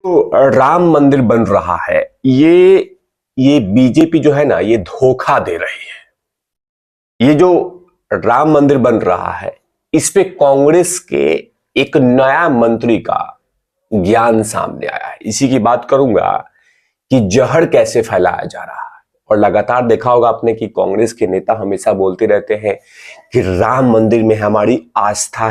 तो राम मंदिर बन रहा है, ये बीजेपी जो है ना, ये धोखा दे रही है। ये जो राम मंदिर बन रहा है, इस पे कांग्रेस के एक नया मंत्री का ज्ञान सामने आया है। इसी की बात करूंगा कि जहर कैसे फैलाया जा रहा है। और लगातार देखा होगा आपने कि कांग्रेस के नेता हमेशा बोलते रहते हैं कि राम मंदिर में हमारी आस्था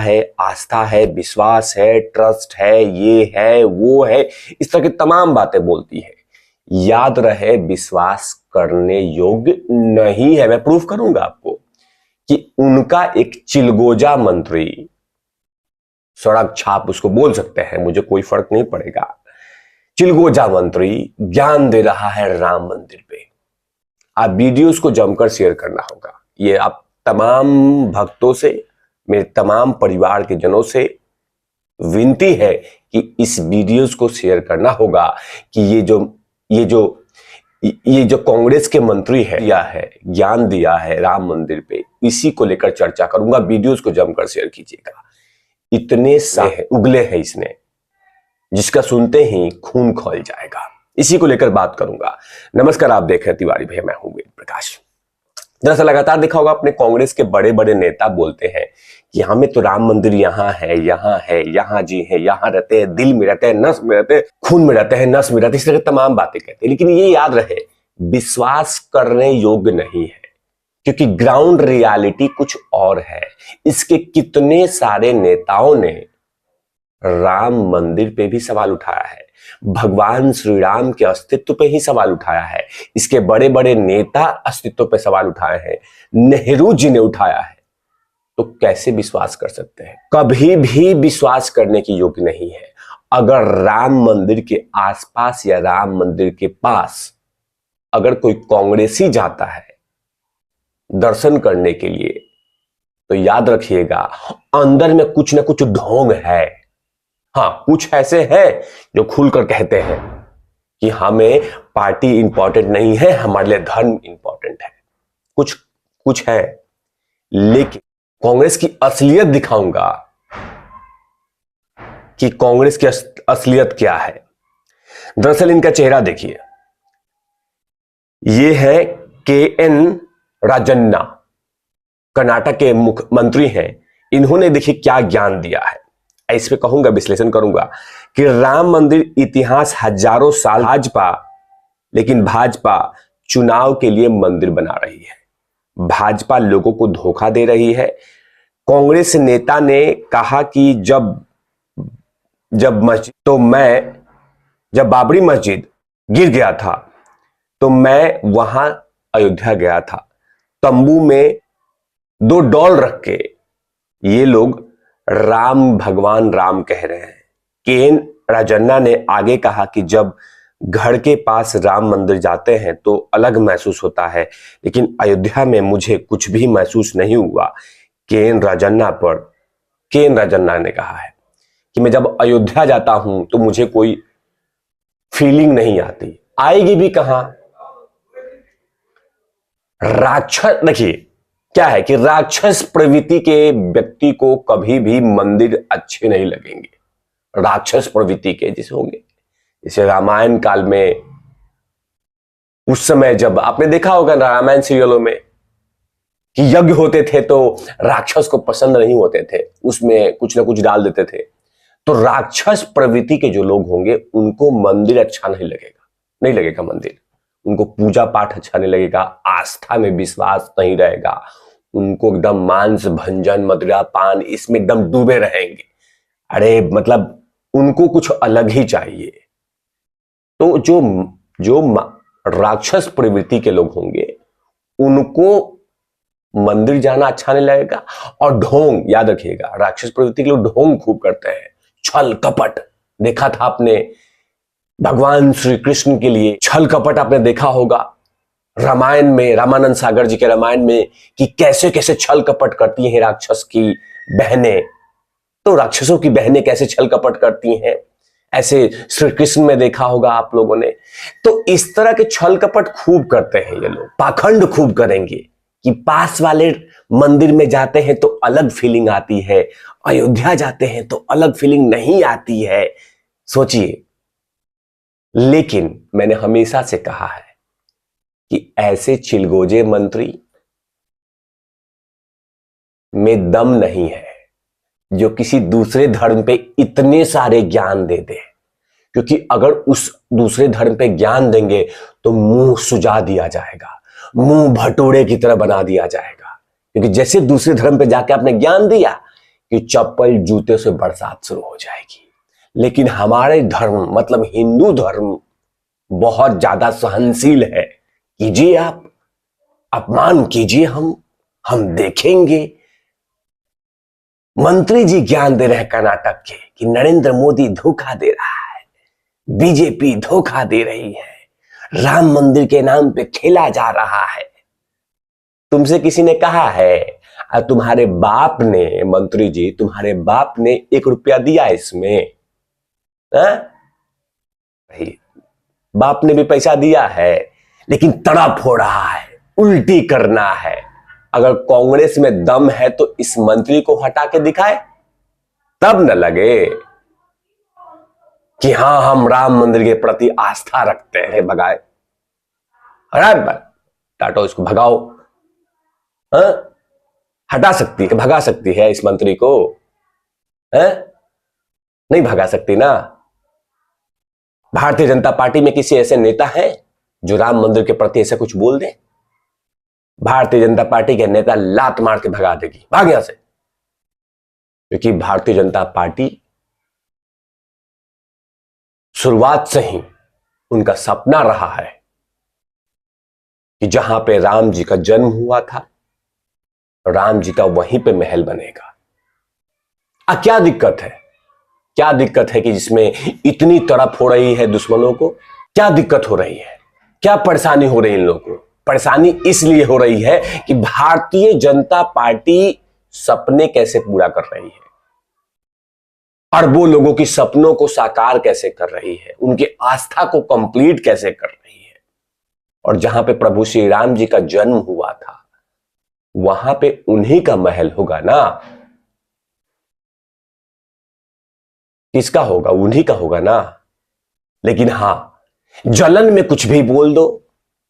है, विश्वास है, ट्रस्ट है, ये है, वो है, इस तरह की तमाम बातें बोलती है। याद रहे, विश्वास करने योग्य नहीं है। मैं प्रूफ करूंगा आपको कि उनका एक चिलगोजा मंत्री, सड़क छाप उसको बोल सकते हैं, मुझे कोई फर्क नहीं पड़ेगा, चिलगोजा मंत्री ज्ञान दे रहा है राम मंदिर पे। आप वीडियोस को जमकर शेयर करना होगा। ये आप तमाम भक्तों से, मेरे तमाम परिवार के जनों से विनती है कि इस वीडियोस को शेयर करना होगा कि ये जो कांग्रेस के मंत्री है, ज्ञान दिया है राम मंदिर पे, इसी को लेकर चर्चा करूंगा। वीडियोस को जमकर शेयर कीजिएगा। इतने सारे उगले हैं इसने, जिसका सुनते ही खून खौल जाएगा। इसी को लेकर बात करूंगा। नमस्कार, आप देख रहे हैं तिवारी भैया, मैं हूं वेद प्रकाश। दरअसल लगातार देखा होगा अपने, कांग्रेस के बड़े बड़े नेता बोलते हैं कि हमें तो राम मंदिर यहाँ है, यहाँ जी है, यहाँ रहते हैं, दिल में रहते हैं, नस में रहते हैं, खून में रहते हैं, नस में रहते हैं, इस तरह तमाम बातें कहते हैं। लेकिन ये याद रहे, विश्वास करने योग्य नहीं है, क्योंकि ग्राउंड रियलिटी कुछ और है। इसके कितने सारे नेताओं ने राम मंदिर पे भी सवाल उठाया है, भगवान श्री राम के अस्तित्व पे ही सवाल उठाया है। इसके बड़े बड़े नेता अस्तित्व पे सवाल उठाए हैं, नेहरू जी ने उठाया है। तो कैसे विश्वास कर सकते हैं? कभी भी विश्वास करने की योग्य नहीं है। अगर राम मंदिर के आसपास या राम मंदिर के पास अगर कोई कांग्रेसी जाता है दर्शन करने के लिए, तो याद रखिएगा, अंदर में कुछ ना कुछ ढोंग है। हाँ, कुछ ऐसे हैं जो खुलकर कहते हैं कि हमें पार्टी इंपॉर्टेंट नहीं है, हमारे लिए धर्म इंपॉर्टेंट है। कुछ है, लेकिन कांग्रेस की असलियत दिखाऊंगा कि कांग्रेस की असलियत क्या है। दरअसल इनका चेहरा देखिए, ये है KN राजन्ना, कर्नाटक के मुख्यमंत्री हैं। इन्होंने देखिए क्या ज्ञान दिया है। इस पे कहूंगा, विश्लेषण करूंगा कि राम मंदिर इतिहास हजारों साल भाजपा, लेकिन भाजपा चुनाव के लिए मंदिर बना रही है। भाजपा लोगों को धोखा दे रही है। कांग्रेस नेता ने कहा कि जब बाबरी मस्जिद गिर गया था तो मैं वहां अयोध्या गया था, तंबू में 2 डॉल रख के। ये लोग भगवान राम कह रहे हैं। KN राजन्ना ने आगे कहा कि जब घर के पास राम मंदिर जाते हैं तो अलग महसूस होता है, लेकिन अयोध्या में मुझे कुछ भी महसूस नहीं हुआ। KN राजन्ना ने कहा है कि मैं जब अयोध्या जाता हूं तो मुझे कोई फीलिंग नहीं आती। आएगी भी कहां? राक्षस, देखिए क्या है कि राक्षस प्रवृत्ति के व्यक्ति को कभी भी मंदिर अच्छे नहीं लगेंगे। राक्षस प्रवृत्ति के जिसे होंगे, जैसे रामायण काल में, उस समय जब आपने देखा होगा रामायण सीरियलों में कि यज्ञ होते थे तो राक्षस को पसंद नहीं होते थे, उसमें कुछ ना कुछ डाल देते थे। तो राक्षस प्रवृत्ति के जो लोग होंगे उनको मंदिर अच्छा नहीं लगेगा मंदिर। उनको पूजा पाठ अच्छा नहीं लगेगा, आस्था में विश्वास नहीं रहेगा, उनको एकदम मांस भंजन, मदिरा पान, इसमें एकदम डूबे रहेंगे। अरे मतलब उनको कुछ अलग ही चाहिए। तो जो राक्षस प्रवृत्ति के लोग होंगे उनको मंदिर जाना अच्छा नहीं लगेगा। और ढोंग, याद रखिएगा, राक्षस प्रवृत्ति के लोग ढोंग खूब करते हैं, छल कपट। देखा था आपने भगवान श्री कृष्ण के लिए छल कपट आपने देखा होगा रामायण में, रामानंद सागर जी के रामायण में, कि कैसे कैसे छल कपट करती हैं राक्षस की बहनें। तो राक्षसों की बहनें कैसे छल कपट करती हैं, ऐसे श्री कृष्ण में देखा होगा आप लोगों ने। तो इस तरह के छल कपट खूब करते हैं ये लोग, पाखंड खूब करेंगे कि पास वाले मंदिर में जाते हैं तो अलग फीलिंग आती है, अयोध्या जाते हैं तो अलग फीलिंग नहीं आती है। सोचिए, लेकिन मैंने हमेशा से कहा है कि ऐसे चिलगोजे मंत्री में दम नहीं है जो किसी दूसरे धर्म पे इतने सारे ज्ञान दे दे, क्योंकि अगर उस दूसरे धर्म पे ज्ञान देंगे तो मुंह सुजा दिया जाएगा, मुंह भटोरे की तरह बना दिया जाएगा। क्योंकि जैसे दूसरे धर्म पे जाके आपने ज्ञान दिया कि चप्पल जूते से बरसात शुरू हो जाएगी। लेकिन हमारे धर्म मतलब हिंदू धर्म बहुत ज्यादा सहनशील है। कीजिए, आप अपमान कीजिए, हम देखेंगे। मंत्री जी ज्ञान दे रहे हैं कर्नाटक के कि नरेंद्र मोदी धोखा दे रहा है, बीजेपी धोखा दे रही है, राम मंदिर के नाम पे खेला जा रहा है। तुमसे किसी ने कहा है, तुम्हारे बाप ने, मंत्री जी तुम्हारे बाप ने 1 रुपया दिया इसमें? भाई बाप ने भी पैसा दिया है, लेकिन तड़प हो रहा है, उल्टी करना है। अगर कांग्रेस में दम है तो इस मंत्री को हटा के दिखाए, तब न लगे कि हां हम राम मंदिर के प्रति आस्था रखते हैं। भगाए, टाटो इसको भगाओ। हटा सकती है, भगा सकती है इस मंत्री को? नहीं भगा सकती ना। भारतीय जनता पार्टी में किसी ऐसे नेता है जो राम मंदिर के प्रति ऐसा कुछ बोल दे? भारतीय जनता पार्टी के नेता लात मार के भगा देगी, भाग यहां से। क्योंकि भारतीय जनता पार्टी शुरुआत से ही उनका सपना रहा है कि जहां पे राम जी का जन्म हुआ था, राम जी का वहीं पे महल बनेगा। क्या दिक्कत है? क्या दिक्कत है कि जिसमें इतनी तड़प हो रही है दुश्मनों को? क्या दिक्कत हो रही है? क्या परेशानी हो रही है इन लोगों को? परेशानी इसलिए हो रही है कि भारतीय जनता पार्टी सपने कैसे पूरा कर रही है, अरबों लोगों की सपनों को साकार कैसे कर रही है, उनकी आस्था को कंप्लीट कैसे कर रही है। और जहां पे प्रभु श्री राम जी का जन्म हुआ था, वहां पे उन्हीं का महल होगा ना। किसका होगा? उन्हीं का होगा ना। लेकिन हां, जलन में कुछ भी बोल दो।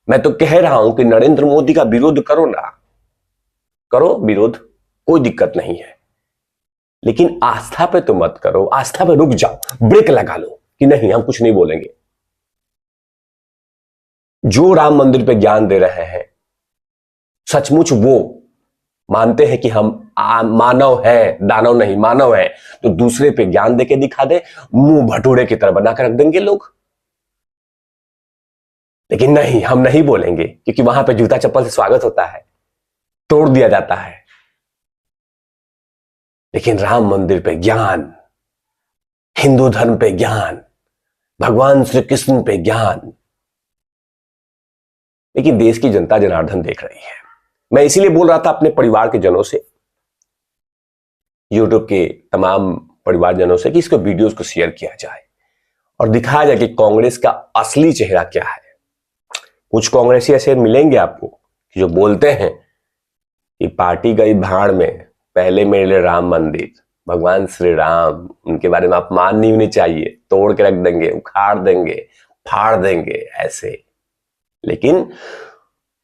मैं तो कह रहा हूं कि नरेंद्र मोदी का विरोध करो ना, करो विरोध, कोई दिक्कत नहीं है, लेकिन आस्था पे तो मत करो। आस्था पे रुक जाओ, ब्रेक लगा लो कि नहीं हम कुछ नहीं बोलेंगे। जो राम मंदिर पे ज्ञान दे रहे हैं, सचमुच वो मानते हैं कि हम मानव हैं, दानव नहीं, मानव हैं, तो दूसरे पे ज्ञान देके दिखा दे, मुंह भटूरे की तरह बनाकर रख देंगे लोग। लेकिन नहीं, हम नहीं बोलेंगे, क्योंकि वहां पे जूता चप्पल से स्वागत होता है, तोड़ दिया जाता है। लेकिन राम मंदिर पे ज्ञान, हिंदू धर्म पे ज्ञान, भगवान श्री कृष्ण पे ज्ञान, लेकिन देश की जनता जनार्दन देख रही है। मैं इसीलिए बोल रहा था अपने परिवार के जनों से, यूट्यूब के तमाम परिवारजनों से, कि इसको वीडियोस को शेयर किया जाए और दिखाया जाए कि कांग्रेस का असली चेहरा क्या है। कुछ कांग्रेसी ऐसे मिलेंगे आपको कि जो बोलते हैं कि पार्टी गई भाड़ में, पहले मेरे लिए राम मंदिर, भगवान श्री राम, उनके बारे में अपमान नहीं होनी चाहिए, तोड़ के रख देंगे, उखाड़ देंगे, फाड़ देंगे ऐसे। लेकिन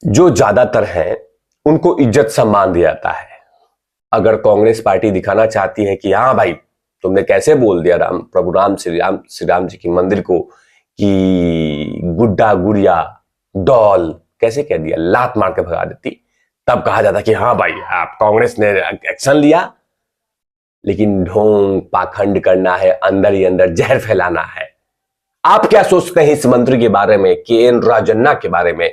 जो ज्यादातर हैं उनको इज्जत सम्मान दिया जाता है। अगर कांग्रेस पार्टी दिखाना चाहती है कि हाँ भाई तुमने कैसे बोल दिया प्रभु श्री राम जी की मंदिर को कि गुड्डा गुड़िया डॉल, कैसे कह दिया, लात मार के भगा देती, तब कहा जाता कि हाँ भाई आप कांग्रेस ने एक्शन लिया। लेकिन ढोंग पाखंड करना है, अंदर ही अंदर जहर फैलाना है। आप क्या सोचते हैं इस मंत्री के बारे में, के.एन. राजन्ना के बारे में?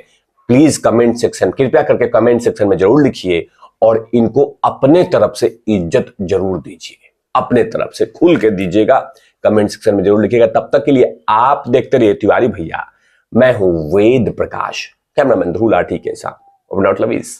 प्लीज कमेंट सेक्शन, कृपया करके कमेंट सेक्शन में जरूर लिखिए और इनको अपने तरफ से इज्जत जरूर दीजिए, अपने तरफ से खुल के दीजिएगा, कमेंट सेक्शन में जरूर लिखिएगा। तब तक के लिए आप देखते रहिए तिवारी भैया। मैं हूं वेद प्रकाश, कैमरामैन ध्रुव लाठी के साथ।